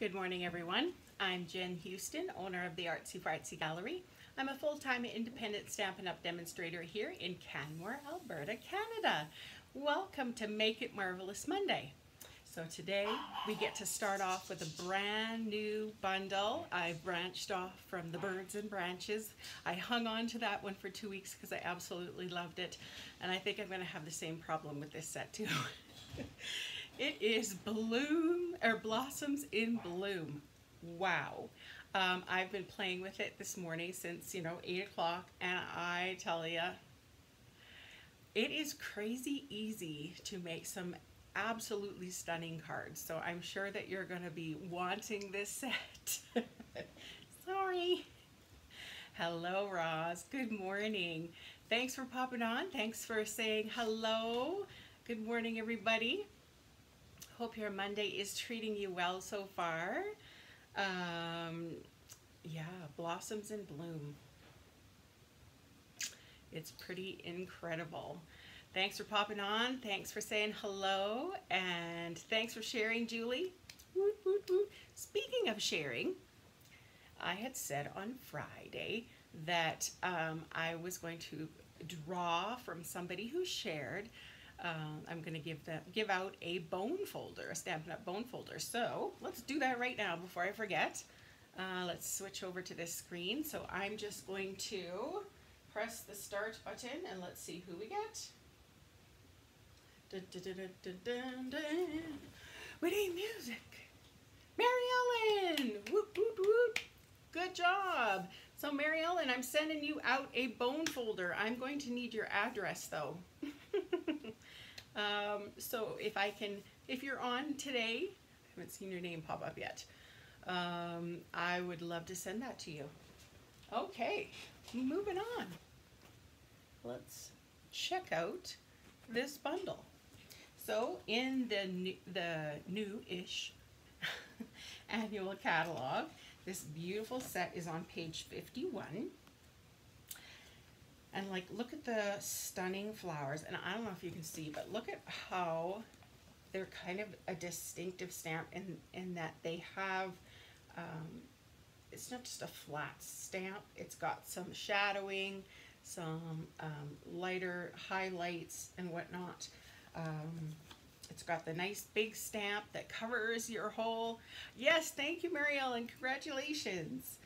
Good morning, everyone. I'm Jen Houston, owner of the Artsy Fartsy Gallery. I'm a full-time independent Stampin' Up! Demonstrator here in Canmore, Alberta, Canada. Welcome to Make It Marvelous Monday. So today we get to start off with a brand new bundle. I branched off from the Birds and Branches. I hung on to that one for 2 weeks because I absolutely loved it. And I think I'm going to have the same problem with this set too. It is Blossoms in Bloom. Wow. I've been playing with it this morning since, 8 o'clock, and I tell you, it is crazy easy to make some absolutely stunning cards. So I'm sure that you're going to be wanting this set. Sorry. Hello, Roz. Good morning. Thanks for popping on. Thanks for saying hello. Good morning, everybody. Hope your Monday is treating you well so far. Yeah, Blossoms in Bloom. It's pretty incredible. Thanks for popping on. Thanks for saying hello. And thanks for sharing, Julie. Woot, woot, woot. Speaking of sharing, I had said on Friday that I was going to draw from somebody who shared. I'm going to give out a bone folder, a Stampin' Up! Bone folder. So let's do that right now before I forget. Let's switch over to this screen. So I'm just going to press the start button and let's see who we get. Dun, dun, dun, dun, dun, dun. We need music. Mary Ellen! Whoop, whoop, whoop. Good job. So Mary Ellen, I'm sending you out a bone folder. I'm going to need your address though. So if you're on today, I haven't seen your name pop up yet. I would love to send that to you. Okay, moving on. Let's check out this bundle. So in the new-ish annual catalog, this beautiful set is on page 51. And look at the stunning flowers. And I don't know if you can see, but look at how they're kind of a distinctive stamp in that they have, it's not just a flat stamp. It's got some shadowing, some lighter highlights and whatnot. It's got the nice big stamp that covers your whole, yes, thank you, Mary Ellen, congratulations.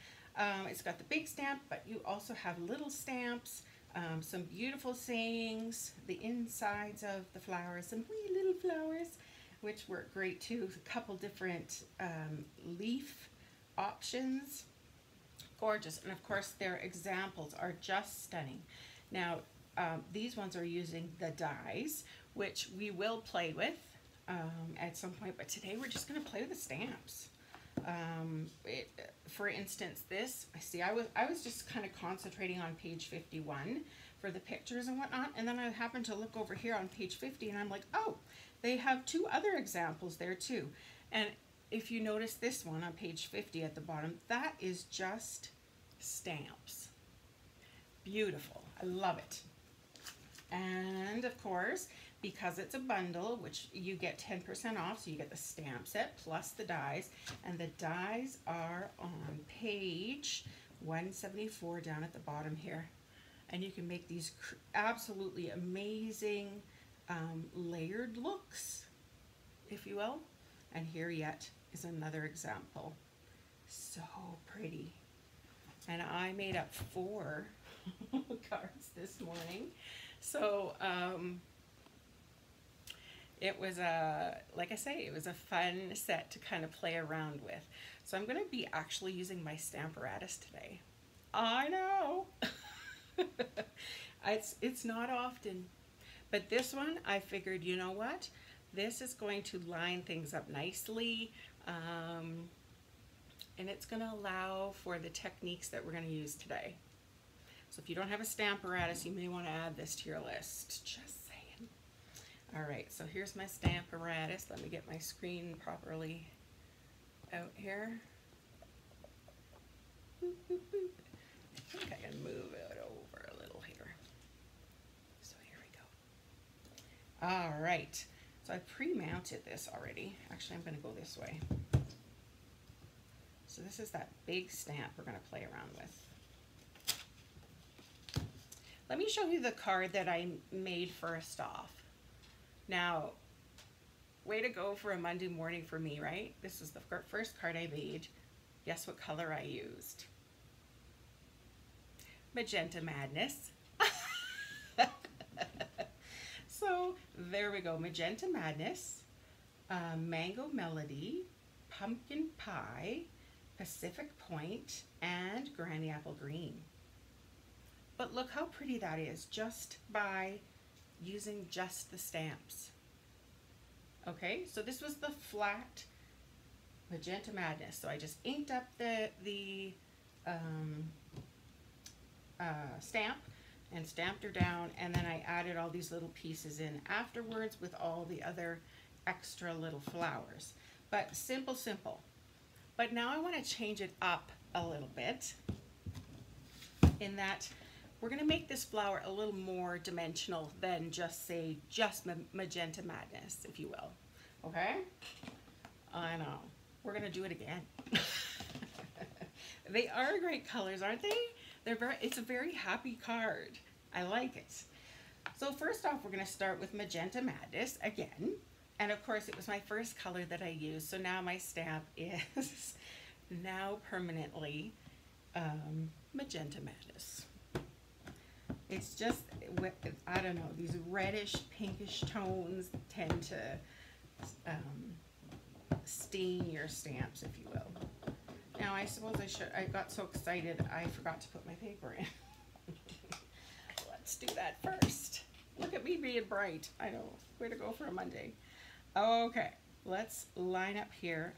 It's got the big stamp, but you also have little stamps. Some beautiful sayings, the insides of the flowers, some wee little flowers, which work great too. A couple different leaf options. Gorgeous. And of course their examples are just stunning. Now these ones are using the dies, which we will play with at some point, but today we're just going to play with the stamps. For instance, this, I was just kind of concentrating on page 51 for the pictures and whatnot, and then I happened to look over here on page 50 and I'm like, oh, they have two other examples there too. And if you notice this one on page 50 at the bottom, that is just stamps. Beautiful. I love it. And of course, because it's a bundle, which you get 10% off, so you get the stamp set plus the dies, and the dies are on page 174 down at the bottom here. And you can make these absolutely amazing layered looks, if you will. And here yet is another example. So pretty. And I made up 4 cards this morning. So, it was like I say, it was a fun set to kind of play around with. So I'm going to be actually using my Stamparatus today. I know. It's not often. But this one, I figured, you know what? This is going to line things up nicely. And it's going to allow for the techniques that we're going to use today. So if you don't have a Stamparatus, you may want to add this to your list. Just saying. All right, so here's my Stamparatus. Let me get my screen properly out here. Boop, boop, boop. I think I can move it over a little here. So here we go. All right, so I pre-mounted this already. Actually, I'm going to go this way. So this is that big stamp we're going to play around with. Let me show you the card that I made first off. Now, way to go for a Monday morning for me, right? This is the first card I made. Guess what color I used? Magenta Madness. So there we go, Magenta Madness, Mango Melody, Pumpkin Pie, Pacific Point, and Granny Apple Green. But look how pretty that is just by using just the stamps. Okay, so this was the flat Magenta Madness. So I just inked up the stamp and stamped her down, and then I added all these little pieces in afterwards with all the other extra little flowers. But simple, simple. But now I want to change it up a little bit in that we're going to make this flower a little more dimensional than just say Magenta Madness, if you will. Okay? I know. We're going to do it again. They are great colors, aren't they? It's a very happy card. I like it. So first off, we're going to start with Magenta Madness again. And of course, it was my first color that I used. So now my stamp is now permanently Magenta Madness. It's just, I don't know, these reddish, pinkish tones tend to stain your stamps, if you will. Now, I suppose I got so excited, I forgot to put my paper in. Let's do that first. Look at me being bright. I know, way to go for a Monday. Okay, let's line up here.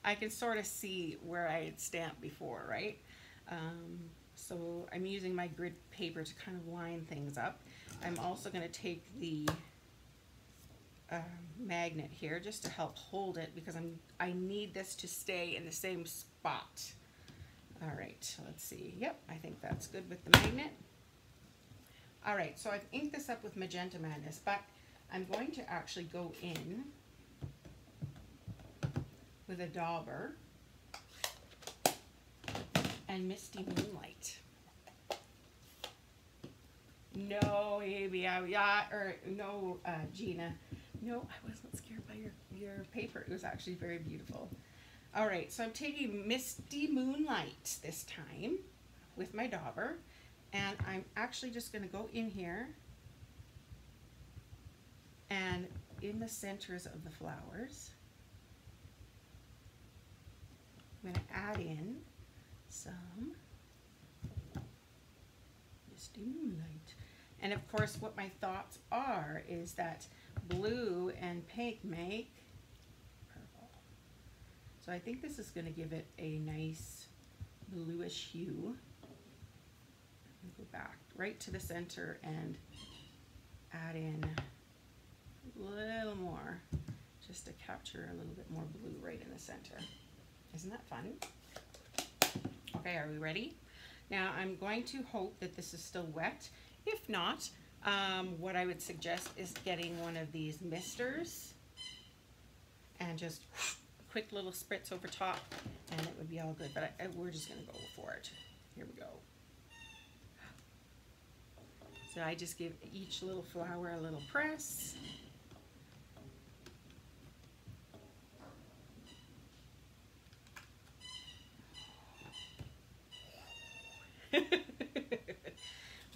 I can sort of see where I had stamped before, right? So I'm using my grid paper to kind of line things up. I'm also going to take the magnet here just to help hold it because I need this to stay in the same spot. All right, so let's see. Yep, I think that's good with the magnet. All right, so I've inked this up with Magenta Madness, but I'm going to actually go in with a dauber and Misty Moonlight. No, Amy, no, Gina. No, I wasn't scared by your paper. It was actually very beautiful. All right, so I'm taking Misty Moonlight this time with my dauber, and I'm actually just going to go in here and in the centers of the flowers, I'm going to add in some Misty Moonlight. And of course, what my thoughts are is that blue and pink make purple. So I think this is going to give it a nice bluish hue. Go back right to the center and add in a little more just to capture a little bit more blue right in the center. Isn't that fun? Okay, are we ready? Now I'm going to hope that this is still wet. If not, what I would suggest is getting one of these misters and just a quick little spritz over top and it would be all good, but we're just going to go for it. Here we go. So I just give each little flower a little press.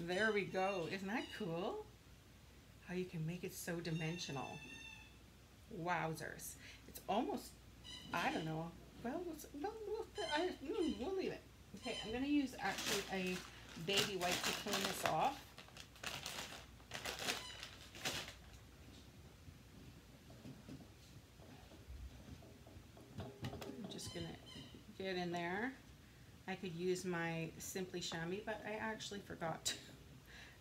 There we go. Isn't that cool? How you can make it so dimensional. Wowzers. It's almost, I don't know. Well, we'll leave it. Okay, I'm going to use actually a baby wipe to clean this off. I'm just going to get in there. I could use my Simply Chamois, but I actually forgot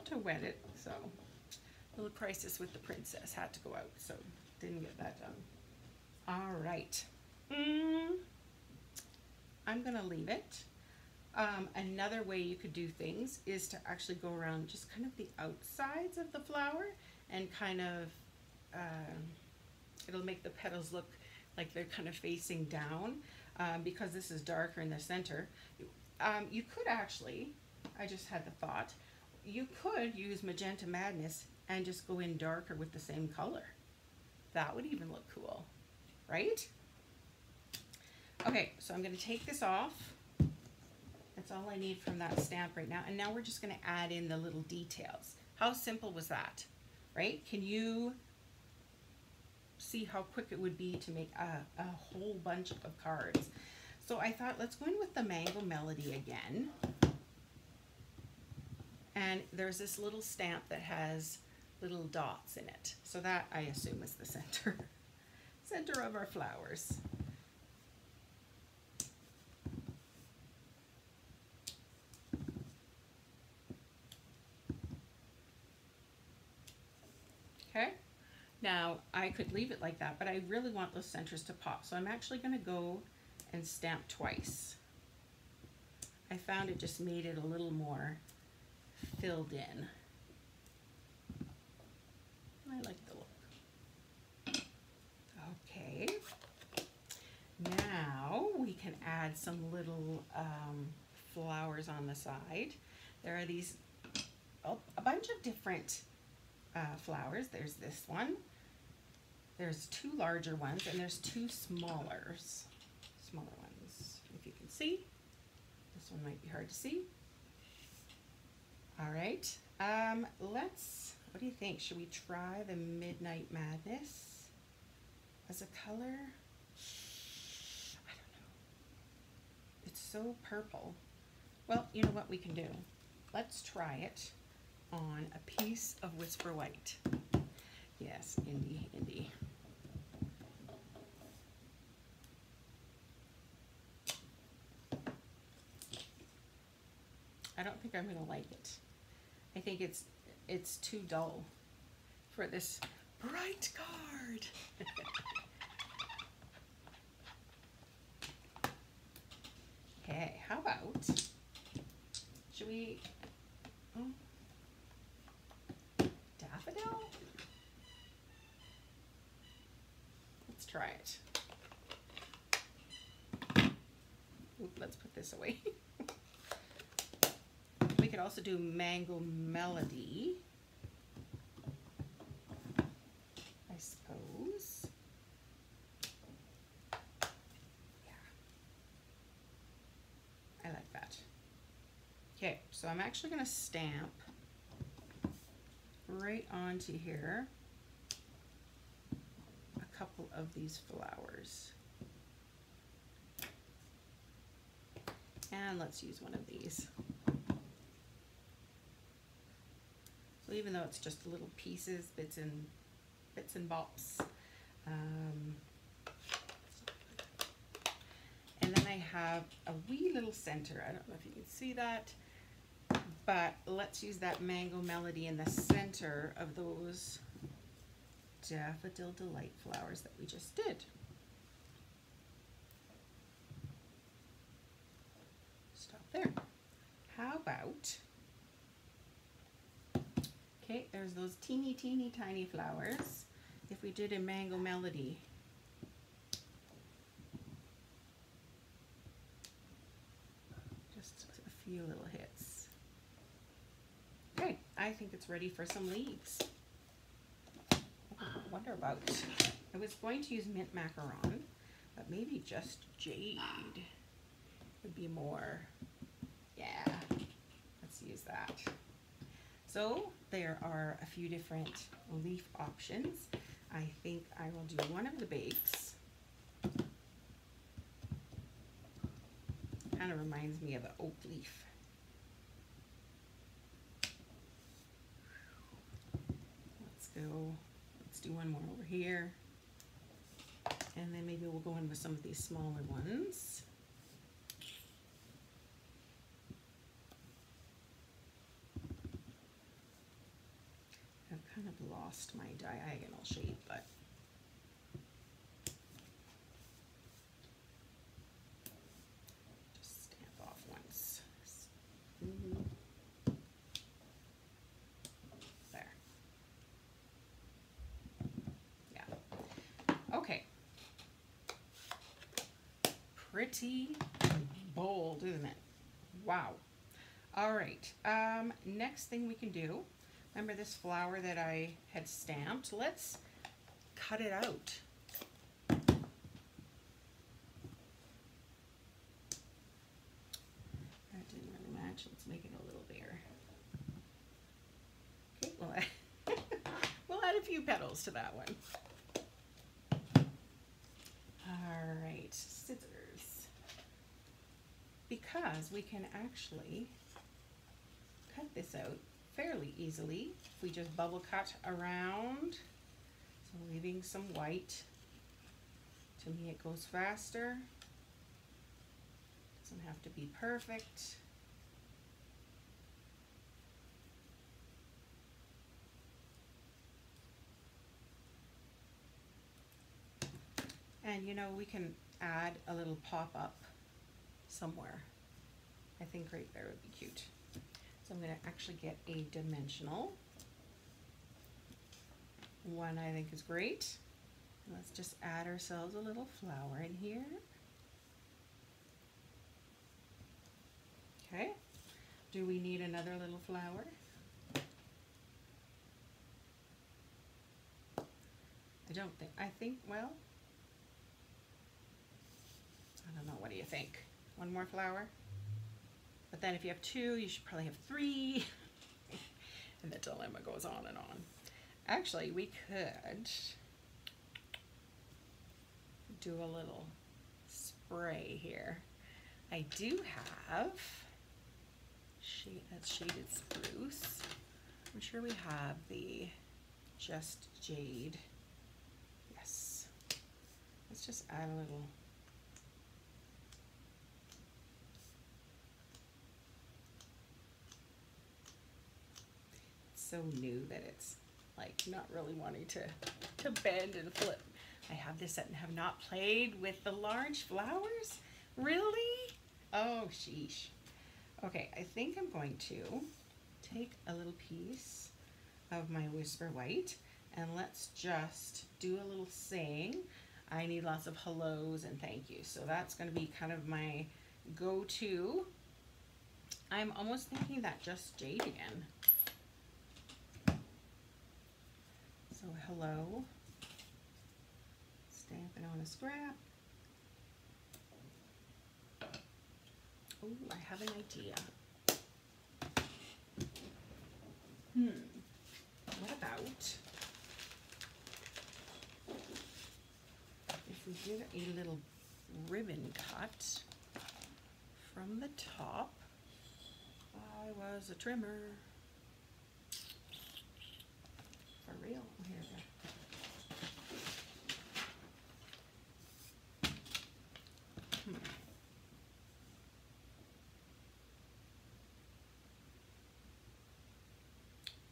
to wet it, so a little crisis with the princess, had to go out, so didn't get that done. All right, I'm gonna leave it. Another way you could do things is to actually go around just kind of the outsides of the flower and kind of, it'll make the petals look like they're kind of facing down, because this is darker in the center. You could actually, I just had the thought, you could use Magenta Madness and just go in darker with the same color. That would even look cool, right? Okay, so I'm going to take this off. That's all I need from that stamp right now. And now we're just going to add in the little details. How simple was that, right? Can you see how quick it would be to make a whole bunch of cards? So I thought, let's go in with the Mango Melody again. And there's this little stamp that has little dots in it. So that, I assume, is the center of our flowers. Okay, now I could leave it like that, but I really want those centers to pop. So I'm actually going to go and stamp twice. I found it just made it a little more filled in. I like the look. Okay, now we can add some little flowers on the side. There are these, a bunch of different flowers. There's this one, there's two larger ones, and there's two smaller ones, if you can see. This one might be hard to see. All right, what do you think? Should we try the Midnight Madness as a color? I don't know. It's so purple. Well, you know what we can do? Let's try it on a piece of Whisper White. Yes, Indie. I don't think I'm gonna like it. I think it's too dull for this bright card. Okay, how about, should we, Daffodil? Let's try it. Oop, let's put this away. We could also do Mango Melody, I suppose. Yeah, I like that. Okay, so I'm actually going to stamp right onto here a couple of these flowers. And let's use one of these. So even though it's just little pieces, bits and bobs. And then I have a wee little center. I don't know if you can see that, but let's use that Mango Melody in the center of those Daffodil Delight flowers that we just did. Stop there. How about, okay, there's those teeny tiny flowers. If we did a Mango Melody, just a few little hits. Okay, I think it's ready for some leaves. I wonder about, I was going to use mint macaron, but maybe just jade would be more, yeah, let's use that. So there are a few different leaf options. I think I will do one of the bakes. Kind of reminds me of an oak leaf. Let's go, let's do one more over here. And then maybe we'll go in with some of these smaller ones. I've kind of lost my diagonal shape, but just stamp off once. There. Yeah. Okay. pretty bold, isn't it? Wow. All right, next thing we can do, remember this flower that I had stamped? Let's cut it out. That didn't really match. Let's make it a little bigger. Okay, well, we'll add a few petals to that one. All right, scissors. Because we can actually cut this out fairly easily if we just bubble cut around. So leaving some white. To me it goes faster. Doesn't have to be perfect. And you know, we can add a little pop-up somewhere. I think right there would be cute. So I'm going to actually get a dimensional one. I think is great. Let's just add ourselves a little flower in here. Okay. Do we need another little flower? I don't think. I think, well, I don't know. What do you think? One more flower? But then if you have two, you should probably have three. And the dilemma goes on and on. Actually, we could do a little spray here. I do have that's shaded spruce. I'm sure we have the Just Jade. Yes. Let's just add a little. So new that it's like not really wanting to bend and flip. I have this set and have not played with the large flowers. Really? Oh, sheesh. Okay, I think I'm going to take a little piece of my Whisper White and let's just do a little saying. I need lots of hellos and thank you. So that's going to be kind of my go-to. I'm almost thinking that Just Jade again. So hello, stamp it on a scrap. Oh, I have an idea. What about if we did a little ribbon cut from the top? I was a trimmer. For real? Here we go.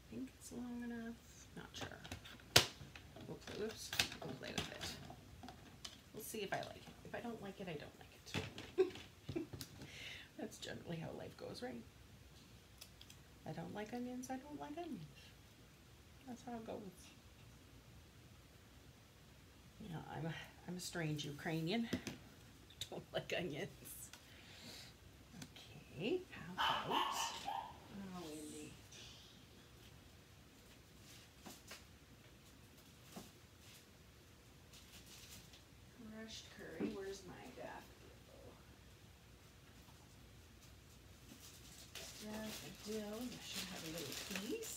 I think it's long enough. Not sure. We'll play with it. We'll see if I like it. If I don't like it, I don't like it. That's generally how life goes, right? I don't like onions, I don't like onions. That's how it goes. You know, I'm a strange Ukrainian. Don't like onions. Okay, how about? Oh, Wendy. Crushed curry. Where's my daffodil? Daffodil. I should have a little piece.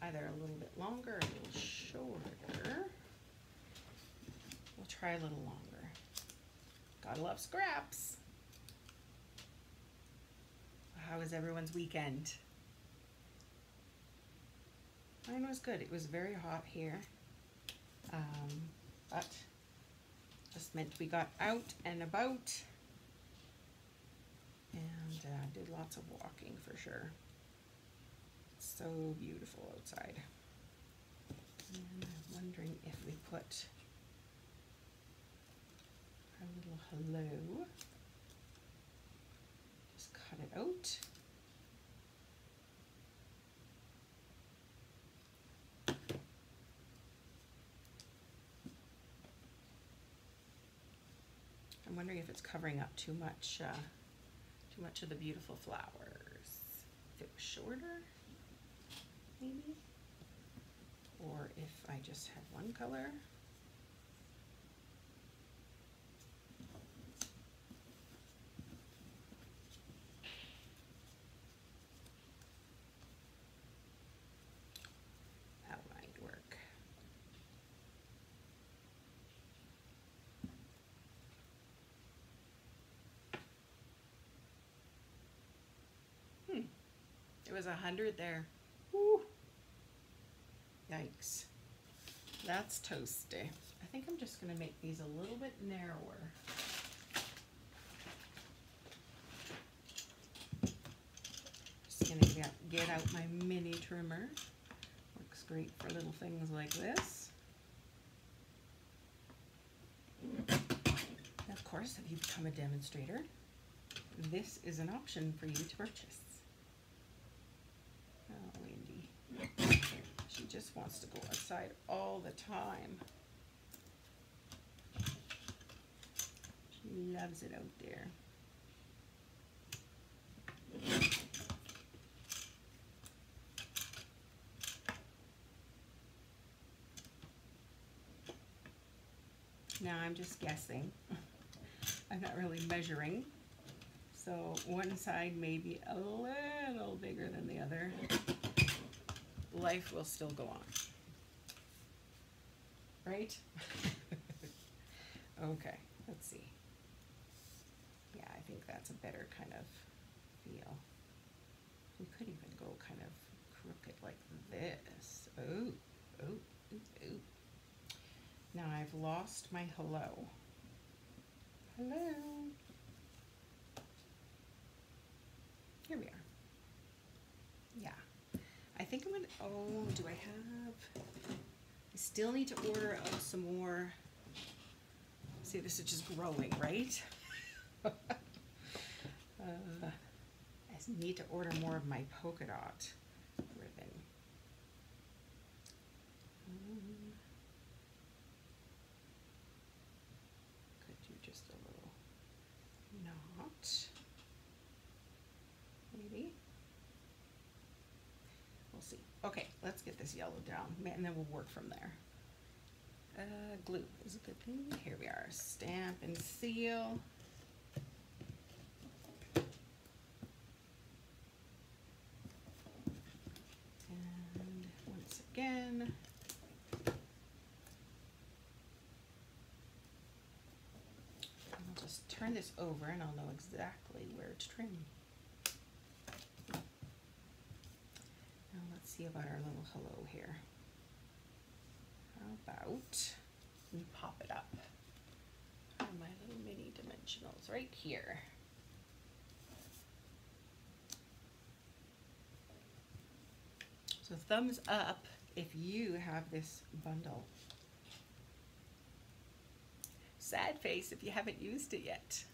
Either a little bit longer or a little shorter. We'll try a little longer. Gotta love scraps. How was everyone's weekend? Mine was good. It was very hot here. But just meant we got out and about and did lots of walking for sure. So beautiful outside. And I'm wondering if we put our little hello, just cut it out. I'm wondering if it's covering up too much of the beautiful flowers. If it was shorter, maybe? Or if I just had one color. That might work. It was 100 there. Woo. Yikes. That's toasty. I think I'm just going to make these a little bit narrower. Just going to get out my mini trimmer. Works great for little things like this. And of course, if you become a demonstrator, this is an option for you to purchase. Oh, Wendy. She just wants to go outside all the time. She loves it out there. Now I'm just guessing. I'm not really measuring. So one side may be a little bigger than the other. Life will still go on. Right? Okay, let's see. Yeah, I think that's a better kind of feel. We could even go kind of crooked like this. Oh, oh, ooh, ooh. Now I've lost my hello. Hello. Here we are. Yeah. I think I'm gonna, oh, do I have, I still need to order some more. See, this is just growing, right? I need to order more of my polka dot ribbon. Could do just a little knot, maybe. We'll see. Okay, let's get this yellow down, and then we'll work from there. Glue is a good thing. Here we are, stamp and seal. And once again, I'll just turn this over and I'll know exactly where to trim. Now let's see about our little hello here. How about we pop it up on my little mini dimensionals right here. So thumbs up if you have this bundle. Sad face if you haven't used it yet.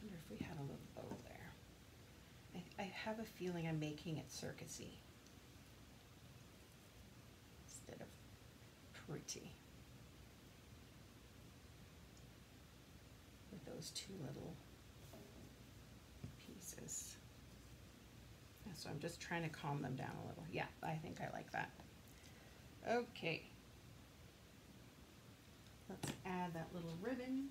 Wonder if we had a little bow there. I have a feeling I'm making it circusy instead of pretty with those two little pieces. So I'm just trying to calm them down a little. Yeah, I think I like that. Okay. Let's add that little ribbon.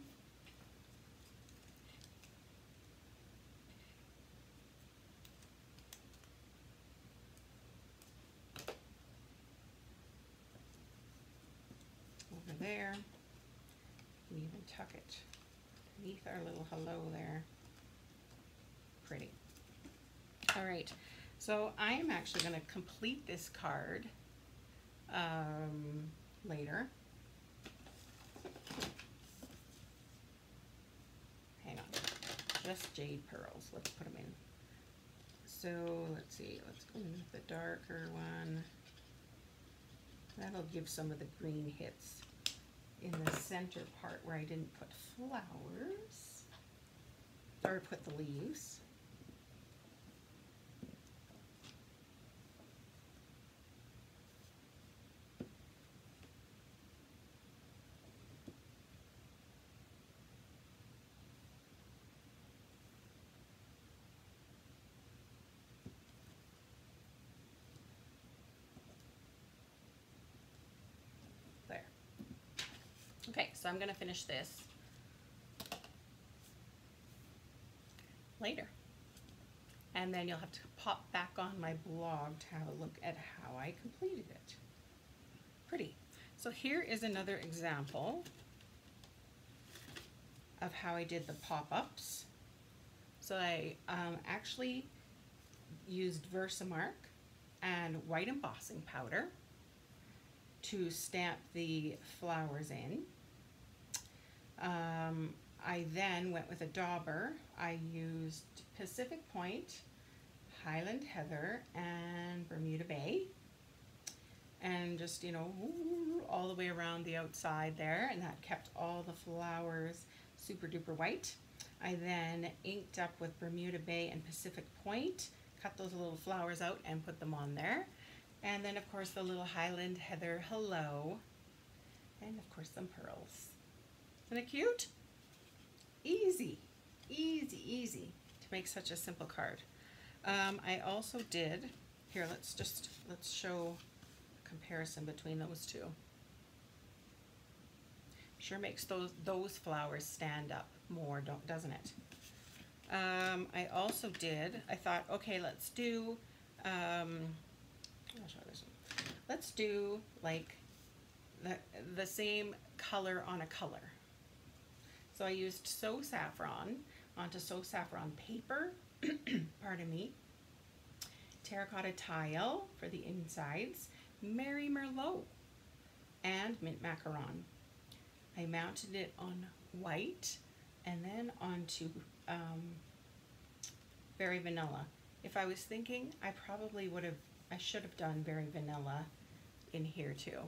Over there. You can even tuck it beneath our little hello there. Pretty. All right, so I am actually going to complete this card later. Hang on, just jade pearls. Let's put them in. So let's see, let's go in with the darker one. That'll give some of the green hits in the center part where I didn't put flowers or put the leaves. Okay, so I'm going to finish this later. And then you'll have to pop back on my blog to have a look at how I completed it. Pretty. So here is another example of how I did the pop-ups. So I actually used Versamark and white embossing powder to stamp the flowers in. I then went with a dauber. I used Pacific Point, Highland Heather, and Bermuda Bay. And just, you know, all the way around the outside there, and that kept all the flowers super duper white. I then inked up with Bermuda Bay and Pacific Point, cut those little flowers out and put them on there. And then of course the little Highland Heather hello, and of course some pearls. Isn't it cute? Easy, easy, easy to make such a simple card. I also did, here let's show a comparison between those two. Sure makes those flowers stand up more, doesn't it? I also did, I thought, okay, let's do, I'll show this one. Let's do like the same color on a color. So I used So Saffron onto So Saffron paper, pardon me, terracotta tile for the insides, Mary Merlot, and mint macaron. I mounted it on white and then onto Berry Vanilla. If I was thinking, I should have done Berry Vanilla in here too.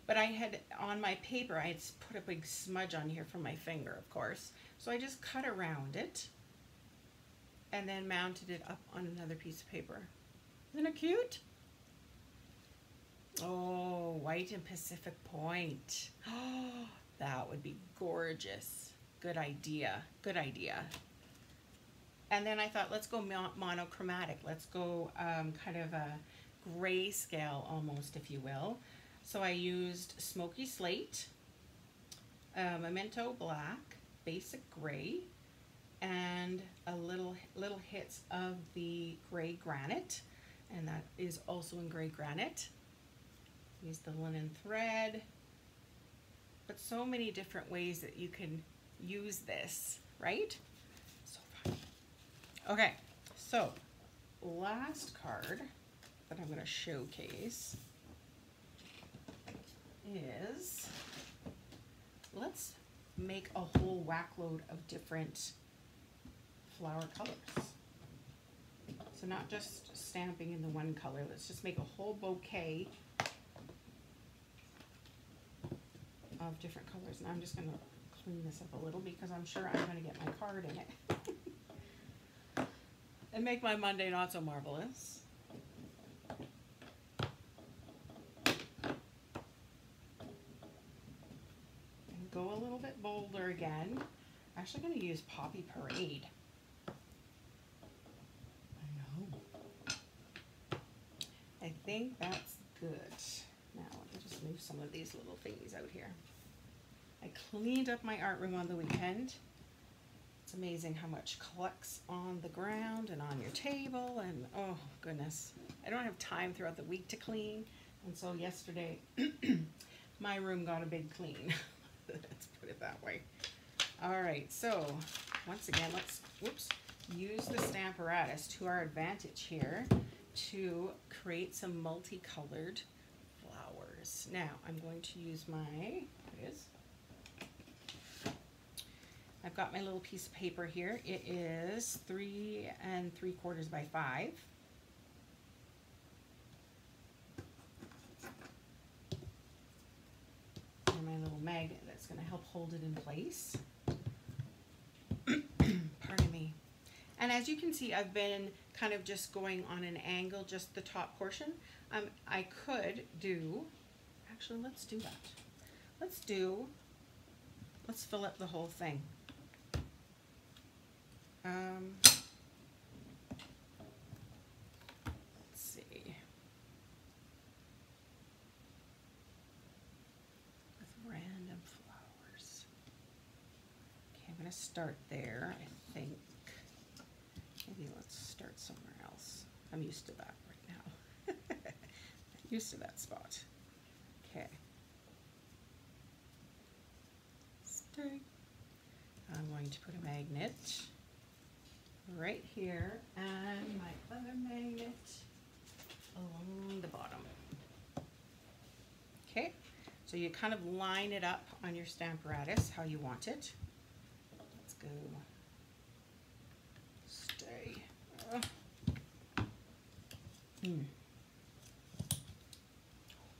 But I had, on my paper, I had put a big smudge on here from my finger, of course. So I just cut around it and then mounted it up on another piece of paper. Isn't it cute? Oh, white and Pacific Point. Oh, that would be gorgeous. Good idea, good idea. And then I thought, let's go monochromatic. Let's go kind of a grayscale almost, if you will. So I used Smoky Slate, Memento Black, Basic Gray, and a little hits of the Gray Granite, and that is also in Gray Granite. Use the linen thread, but so many different ways that you can use this, right? So fun. Okay, so last card that I'm going to showcase is, let's make a whole whack load of different flower colors. So not just stamping in the one color, let's just make a whole bouquet of different colors. And I'm just going to clean this up a little because I'm sure I'm going to get my card in it. And make my Monday not so marvelous. Go a little bit bolder again. I'm actually going to use Poppy Parade. I know. I think that's good. Now let me just move some of these little thingies out here. I cleaned up my art room on the weekend. It's amazing how much collects on the ground and on your table, and oh goodness, I don't have time throughout the week to clean, and so yesterday my room got a big clean. Let's put it that way. All right, so once again, let's use the Stamparatus to our advantage here to create some multicolored flowers. Now I'm going to use my, I've got my little piece of paper here. It is 3 3/4 by 5. going to help hold it in place. Pardon me. And as you can see, I've been kind of just going on an angle, just the top portion. I could do, actually, let's do that. Let's fill up the whole thing. Let's see. With random flowers. Okay, I'm going to start there, I think. Maybe let's start somewhere else. I'm used to that right now. I'm used to that spot. Okay. Start. I'm going to put a magnet right here and my other magnet along the bottom. Okay, so you kind of line it up on your Stamparatus how you want it. Let's go. Stay. Oh,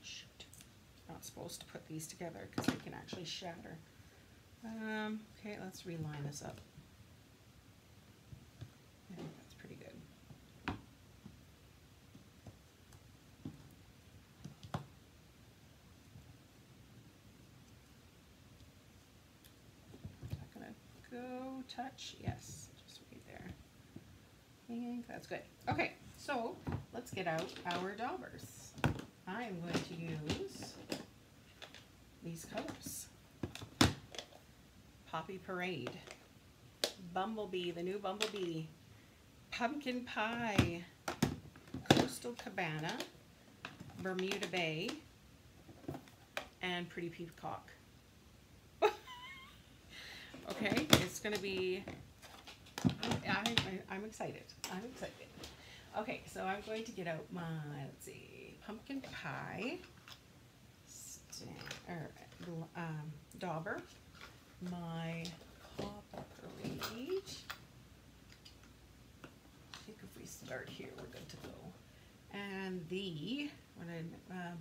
shoot. Not supposed to put these together because they can actually shatter. Okay, let's reline this up. I think that's pretty good. Is that gonna go touch? Yes, just right there. I think that's good. Okay, so let's get out our daubers. I'm going to use these colors. Poppy Parade, Bumble Bee, the new Bumble Bee, Pumpkin Pie, Coastal Cabana, Bermuda Bay, and Pretty Peacock. Okay, it's going to be, I'm excited. I'm excited. Okay, so I'm going to get out my, let's see, Pumpkin Pie, dauber, my Poppy Parade. I think if we start here, we're good to go. And the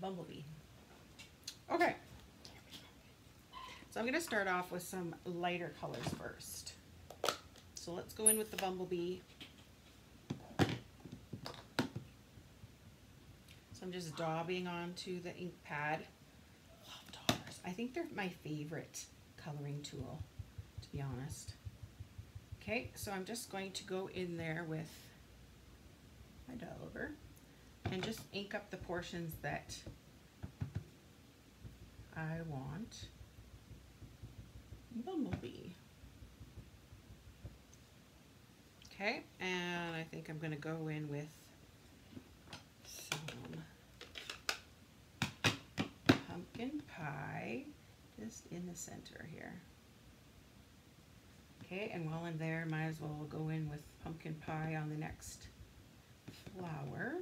Bumblebee. Okay. So I'm going to start off with some lighter colors first. So let's go in with the Bumblebee. So I'm just daubing onto the ink pad. Love daubers. I think they're my favorite coloring tool, to be honest. Okay, so I'm just going to go in there with my dauber and just ink up the portions that I want Bumblebee. Okay, and I think I'm going to go in with some Pumpkin Pie just in the center here. Okay, and while I'm there, might as well go in with Pumpkin Pie on the next flower.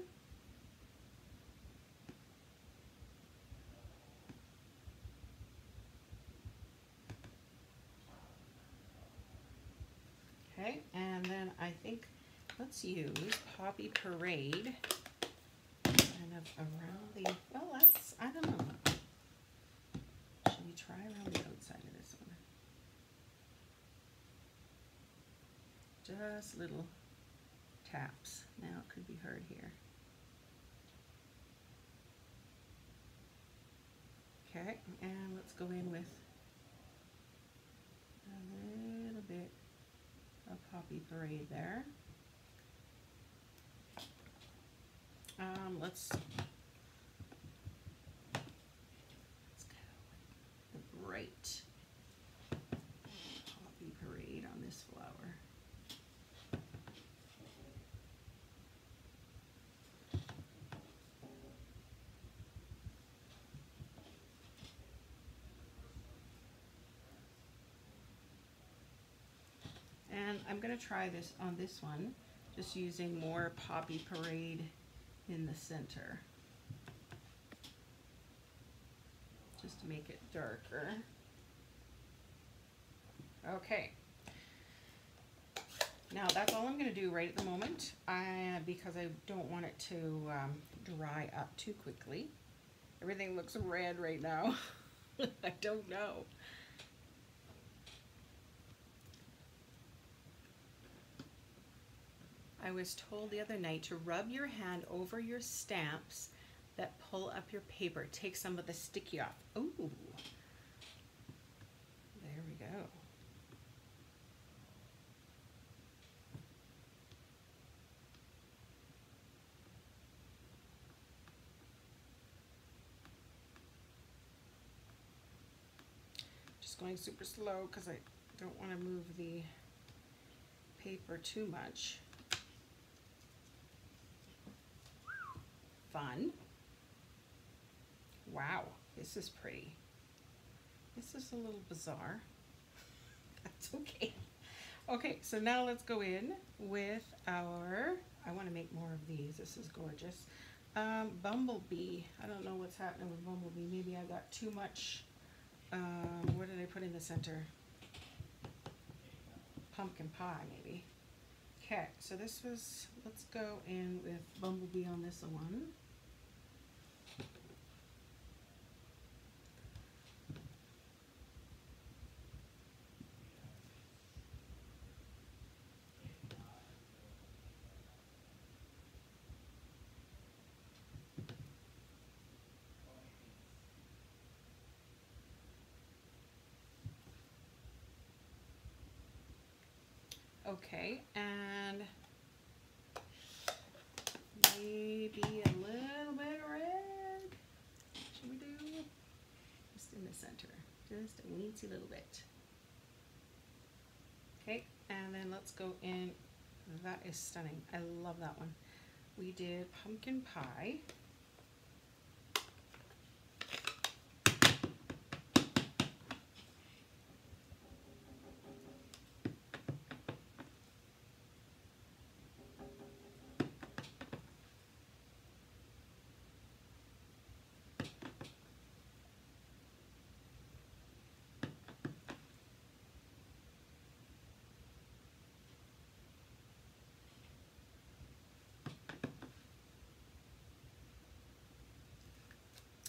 Okay, and then I think let's use Poppy Parade kind of around the, well, that's, I don't know. Should we try around the outside of this one? Just little taps. Now it could be heard here. Okay, and let's go in with a little bit of Poppy Parade there. Let's go with the bright Poppy Parade on this flower. And I'm going to try this on this one, just using more Poppy Parade in the center, just to make it darker. Okay. Now that's all I'm going to do right at the moment, because I don't want it to dry up too quickly. Everything looks red right now. I don't know. I was told the other night to rub your hand over your stamps that pull up your paper. Take some of the sticky off. Ooh, there we go. Just going super slow because I don't want to move the paper too much. Fun. Wow, this is pretty. This is a little bizarre. That's okay. Okay, so now let's go in with our, I want to make more of these. This is gorgeous. Bumble Bee. I don't know what's happening with Bumble Bee. Maybe I got too much. What did I put in the center? Pumpkin pie, maybe. Okay, so this was, let's go in with Bumble Bee on this one. Okay, and maybe a little bit of red. Should we do? Just in the center, just a weensy little bit. Okay, and then let's go in. That is stunning. I love that one. We did pumpkin pie.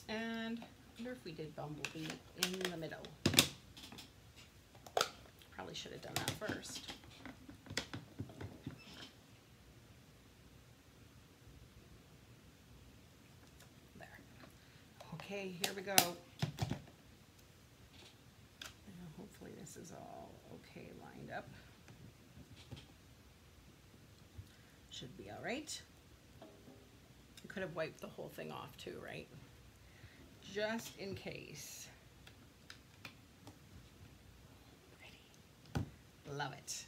And I wonder if we did Bumble Bee in the middle. Probably should have done that first. There. Okay, here we go. And hopefully this is all okay lined up. Should be all right. I could have wiped the whole thing off too, right? Just in case. Pretty. Love it.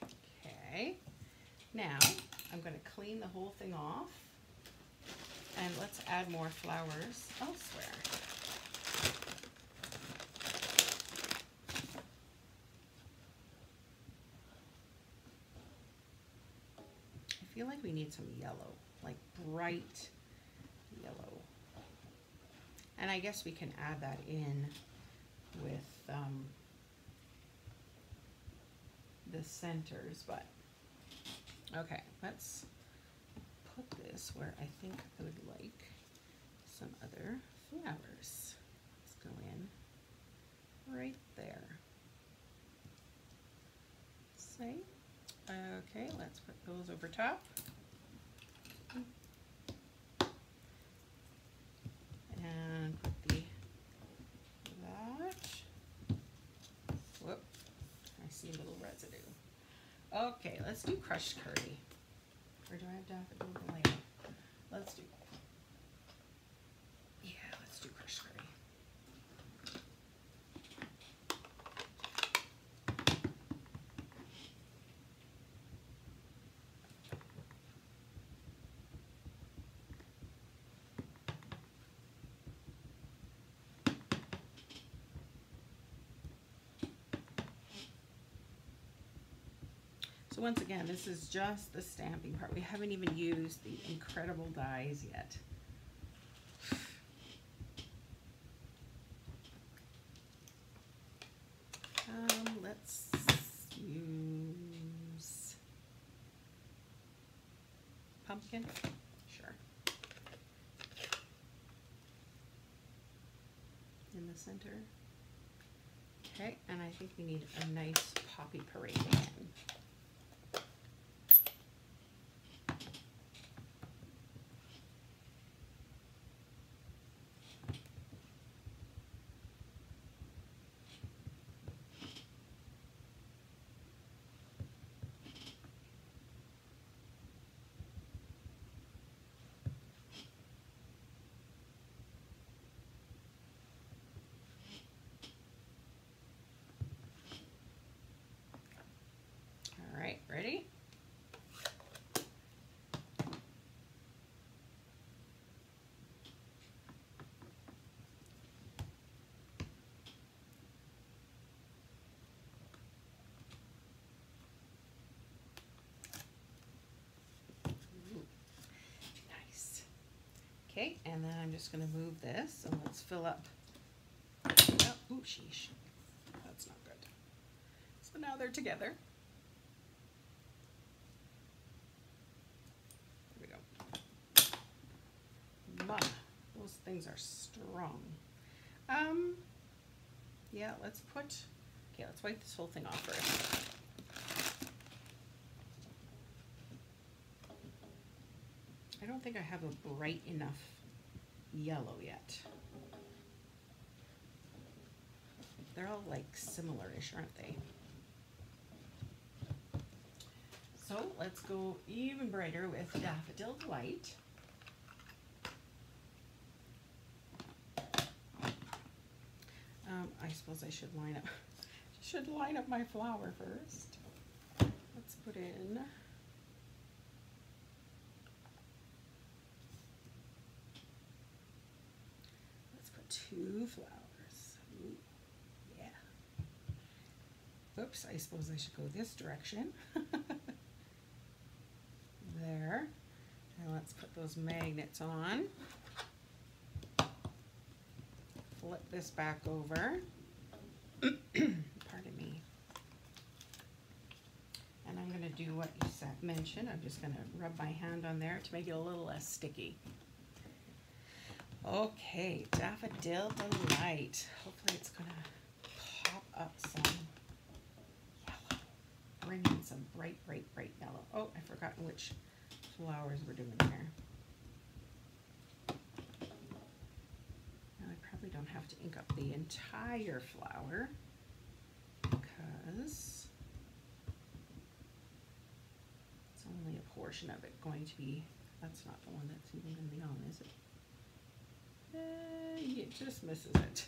Okay. Now I'm going to clean the whole thing off and let's add more flowers elsewhere. I feel like we need some yellow, like bright yellow. And I guess we can add that in with the centers, but okay, let's put this where I think I would like some other flowers. Let's go in right there. Say, okay, let's put those over top. And put that, whoop, I see a little residue. Okay, let's do crushed curry. Or do I have Daffodil Delight? Let's do, yeah, let's do crushed curry. So once again, this is just the stamping part. We haven't even used the incredible dies yet. Let's use pumpkin. Sure. In the center. Okay, and I think we need a nice poppy parade again. then I'm just going to move this and let's fill up. Oh, sheesh. That's not good. So now they're together. There we go. Ma, those things are strong. Yeah, let's wipe this whole thing off first. I don't think I have a bright enough yellow yet. They're all like similar-ish, aren't they? So let's go even brighter with Daffodil Delight. I suppose I should line up my flower first. Let's put in two flowers. Ooh, yeah. Oops, I suppose I should go this direction. There. And let's put those magnets on. Flip this back over. Pardon me. And I'm going to do what you mentioned. I'm just going to rub my hand on there to make it a little less sticky. Okay, Daffodil Delight. Hopefully it's going to pop up some yellow. Bring in some bright, bright, bright yellow. Oh, I've forgotten which flowers we're doing here. Now I probably don't have to ink up the entire flower because it's only a portion of it going to be, that's not the one that's even going to be on, is it? It just misses it.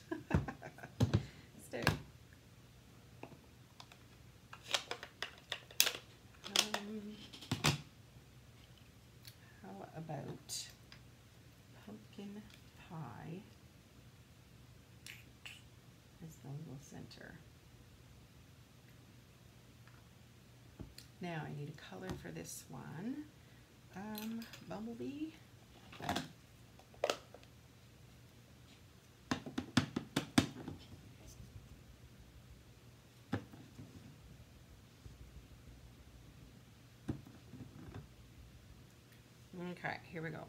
Stay. How about pumpkin pie as the little center? Now I need a color for this one. Bumble Bee. Okay, here we go.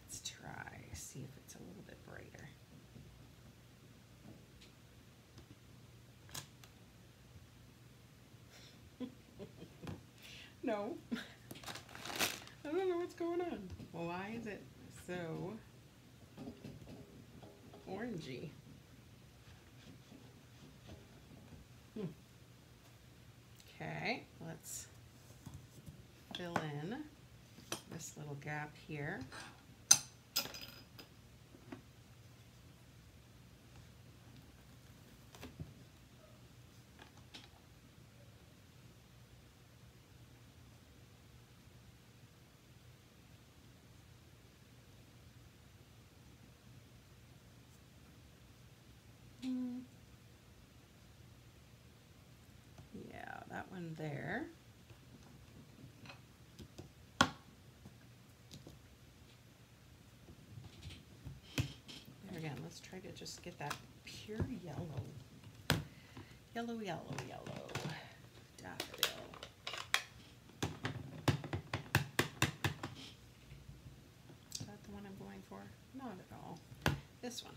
Let's try, see if it's a little bit brighter. No. I don't know what's going on. Why is it so orangey? Okay, let's fill in this little gap here. Yeah, that one there. Again, let's try to just get that pure yellow. Yellow, yellow, yellow. Daffodil. Is that the one I'm going for? Not at all. This one.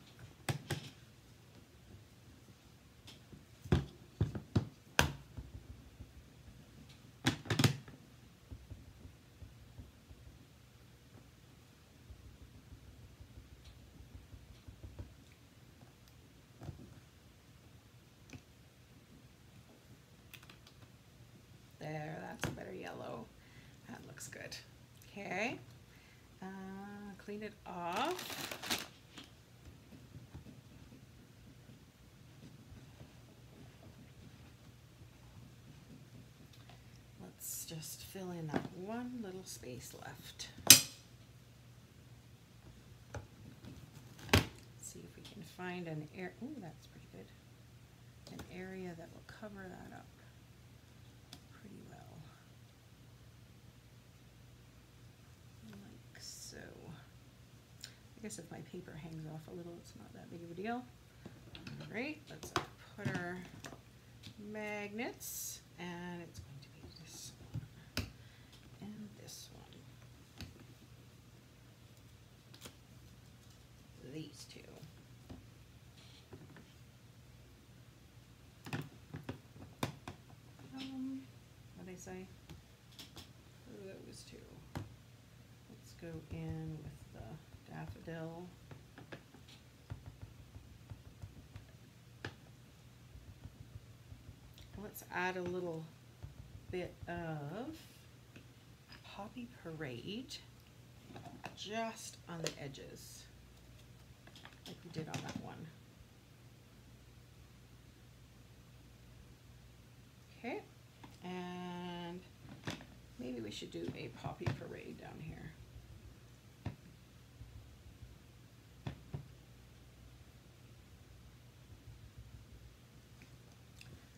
There, that's a better yellow. That looks good. Okay, clean it off. Let's just fill in that one little space left. See if we can find an area. Oh, that's pretty good. An area that will cover that up pretty well. Like so. Like I guess if my paper hangs off a little, it's not that big of a deal. All right, let's put our magnets, and it's going to be this one and this one. These two. What did I say? Those two. Let's go in with the daffodil. Let's add a little bit of Poppy Parade just on the edges, like we did on that one. Okay, and maybe we should do a Poppy Parade down here.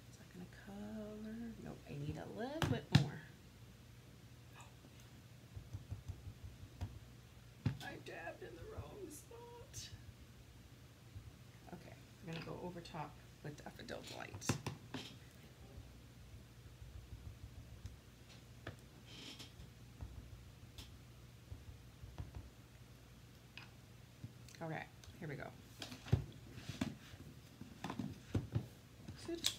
Is that gonna cover? Nope, I need a little bit more. I dabbed in the wrong spot. Okay, I'm gonna go over top with Daffodil Delight. Okay, here we go. Sit.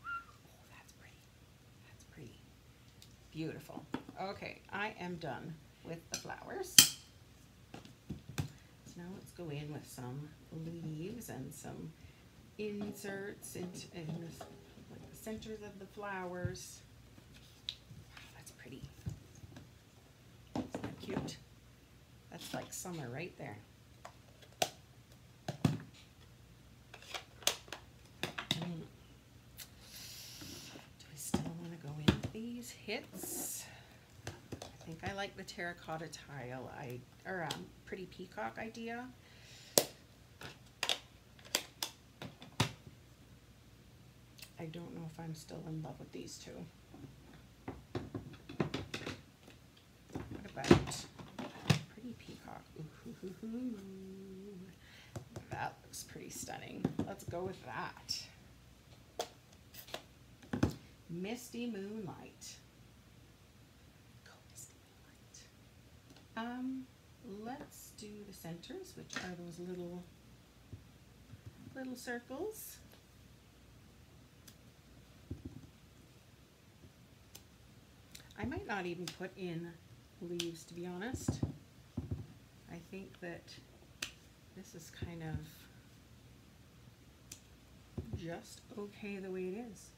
Oh, that's pretty. That's pretty. Beautiful. Okay, I am done with the flowers. So now let's go in with some leaves and some inserts into this, like the centers of the flowers. Wow, that's pretty. Isn't that cute? That's like summer right there. Do I still want to go in with these hits? I think I like the terracotta tile, or pretty peacock idea. I don't know if I'm still in love with these two. What about pretty peacock? Ooh, that looks pretty stunning. Let's go with that. Misty Moonlight. Go Misty Moonlight. Let's do the centers, which are those little circles. I might not even put in leaves, to be honest. I think that this is kind of just okay the way it is.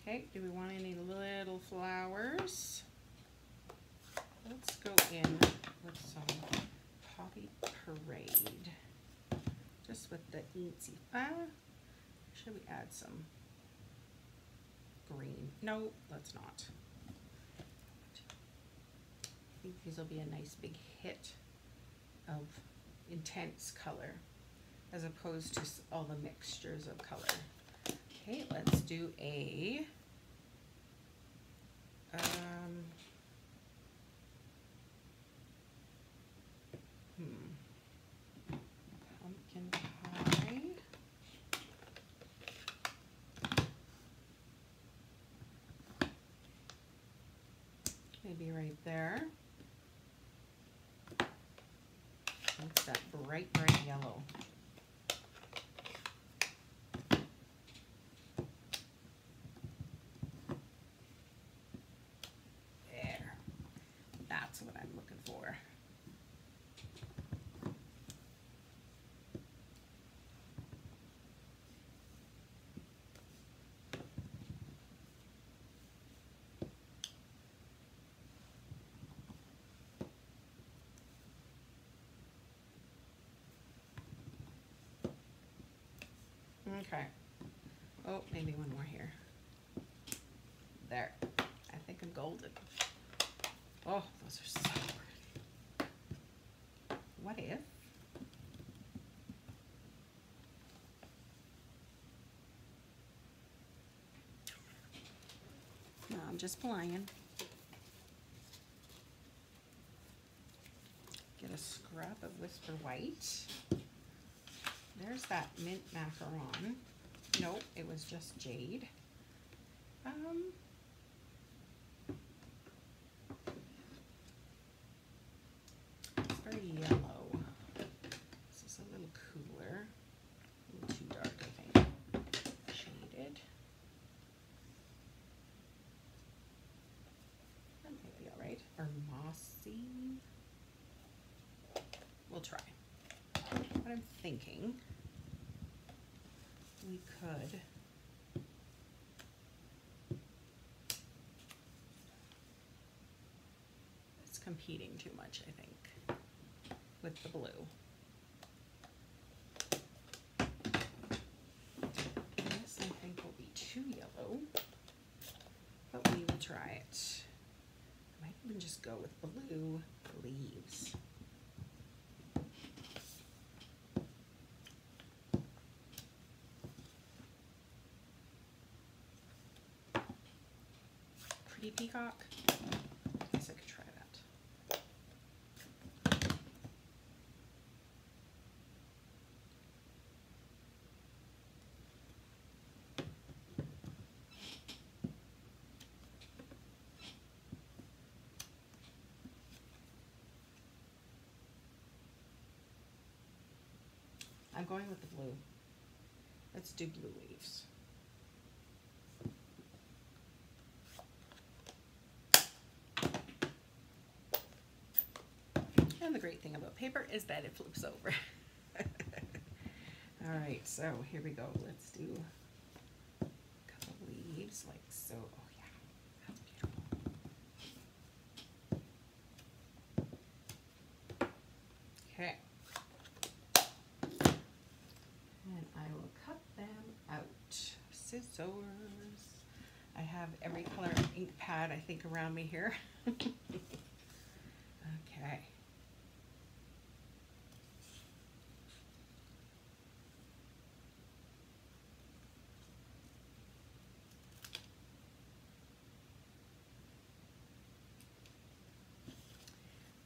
Okay, do we want any little flowers? Let's go in with some Poppy Parade. Just with the eensy. Should we add some green? No, let's not. I think these will be a nice big hit of intense color as opposed to all the mixtures of color. Okay, let's do a pumpkin pie. Maybe right there. That's that bright, bright yellow. That's what I'm looking for. Okay, Oh, maybe one more here. There. I think I'm golden. Oh, those are so pretty. What if? No, I'm just playing. Get a scrap of Whisper White. There's that mint macaron. Nope, it was just jade. It's very yellow. This is a little cooler. A little too dark, I think. Shaded. That might be alright. Or mossy. We'll try. What I'm thinking, we could it's competing too much, I think, with the blue. This I think will be too yellow, but we will try it. I might even just go with blue leaves. Peacock. I guess I could try that. I'm going with the blue. Let's do blue leaves. And the great thing about paper is that it flips over. All right, so here we go. Let's do a couple leaves like so. Oh yeah, that's beautiful. Okay. And I will cut them out. Scissors. I have every color ink pad, I think, around me here. Okay.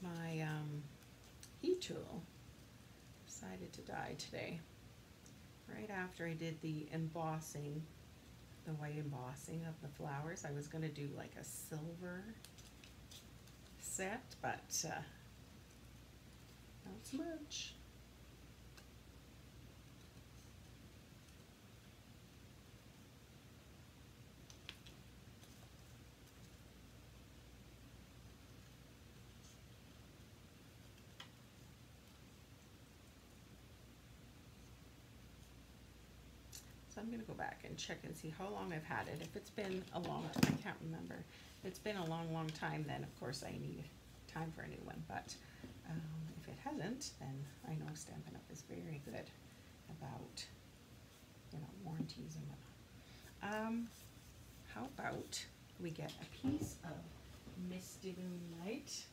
My heat tool decided to die today. Right after I did the embossing, the white embossing of the flowers, I was going to do like a silver set, but not so much. So I'm going to go back and check and see how long I've had it. If it's been a long time, I can't remember. If it's been a long, long time, then of course I need time for a new one. But if it hasn't, then I know Stampin' Up! Is very good about, you know, warranties and whatnot. How about we get a piece of Misty Moonlight.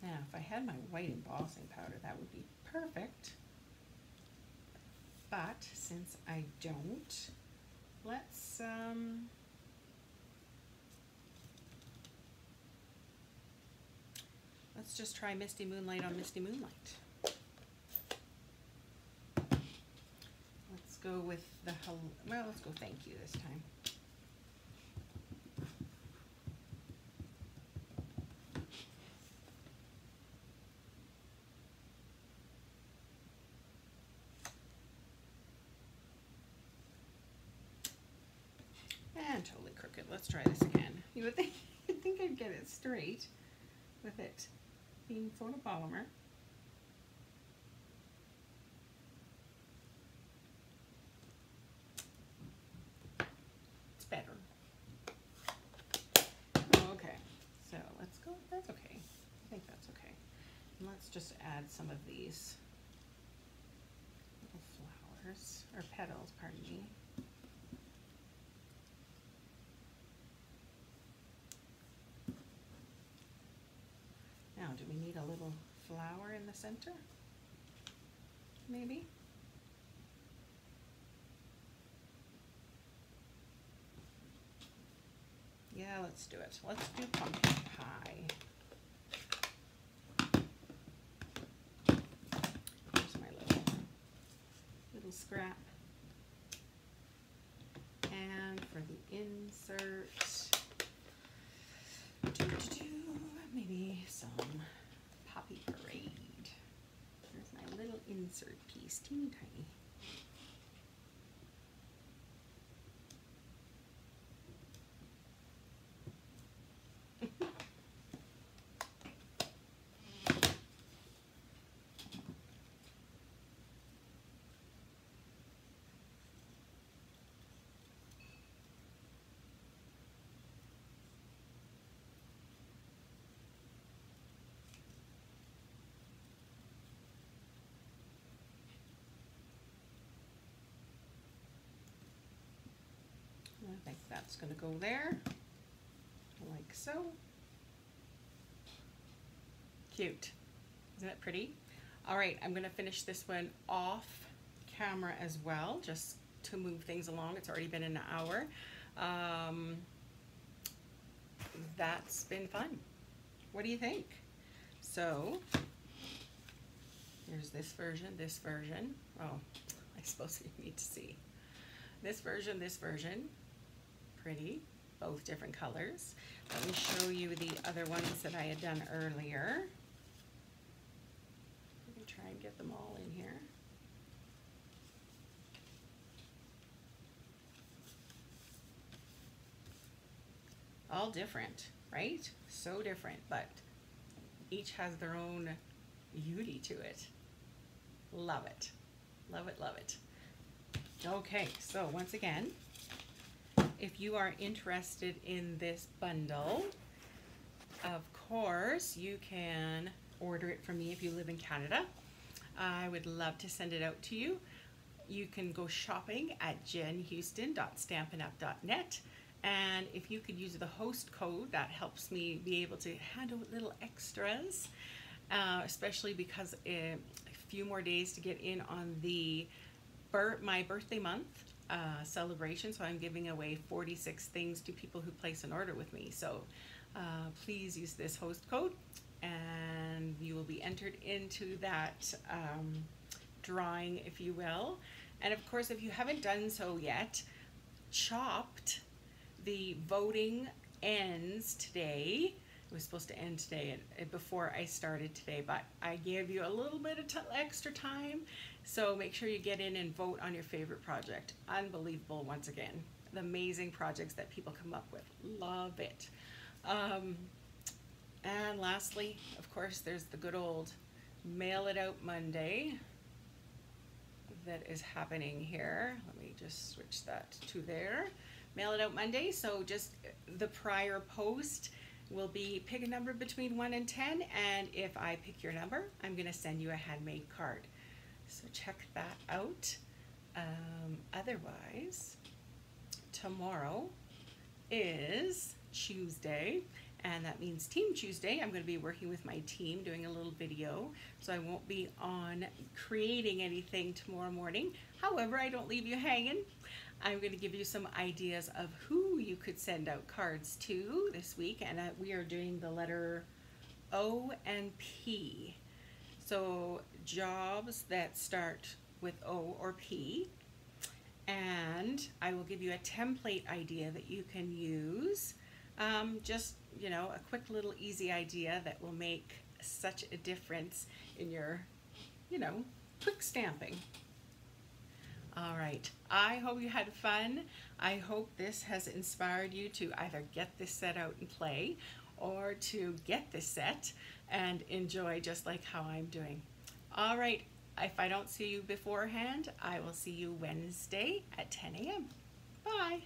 Now, if I had my white embossing powder, that would be perfect. But since I don't, let's just try Misty Moonlight on Misty Moonlight. Let's go with the, well, let's go Thank You this time. And totally crooked. Let's try this again. You would think, you'd think I'd get it straight with it being photopolymer. Oh, that's okay. I think that's okay. And let's just add some of these little flowers, or petals, pardon me. Now, do we need a little flower in the center? Maybe? Yeah, let's do it. Let's do pumpkin pie. Here's my little scrap. And for the insert, maybe some Poppy Parade. There's my little insert piece, teeny tiny. I think that's going to go there, like so. Cute. Isn't it pretty? All right, I'm going to finish this one off camera as well, just to move things along. It's already been an hour. That's been fun. What do you think? So, here's this version. Oh, I suppose you need to see. This version. Pretty, both different colors. Let me show you the other ones that I had done earlier. Let me try and get them all in here. All different, right? So different, but each has their own beauty to it. Love it. Love it, love it. Okay, so once again, if you are interested in this bundle, of course, you can order it from me if you live in Canada. I would love to send it out to you. You can go shopping at jenhouston.stampinup.net, and if you could use the host code, that helps me be able to handle little extras, especially because a few more days to get in on the my birthday month celebration. So I'm giving away 46 things to people who place an order with me. So please use this host code and you will be entered into that drawing, if you will. And of course, if you haven't done so yet, Chopped, the voting ends today. It was supposed to end today before I started today, but I gave you a little bit of extra time. So make sure you get in and vote on your favorite project. Unbelievable, once again. The amazing projects that people come up with. Love it. And lastly, of course, there's the good old Mail It Out Monday that is happening here. Let me just switch that to there. Mail It Out Monday. So just the prior post will be pick a number between 1 and 10, and if I pick your number, I'm going to send you a handmade card. So check that out. Otherwise, tomorrow is Tuesday, and that means Team Tuesday. I'm going to be working with my team doing a little video, so I won't be on creating anything tomorrow morning. However, I don't leave you hanging. I'm going to give you some ideas of who you could send out cards to this week, and we are doing the letter O and P. So jobs that start with O or P, and I will give you a template idea that you can use. Just, you know, a quick little easy idea that will make such a difference in your, you know, quick stamping. All right, I hope you had fun. I hope this has inspired you to either get this set out and play, or to get this set and enjoy just like how I'm doing. All right, if I don't see you beforehand, I will see you Wednesday at 10 a.m. Bye.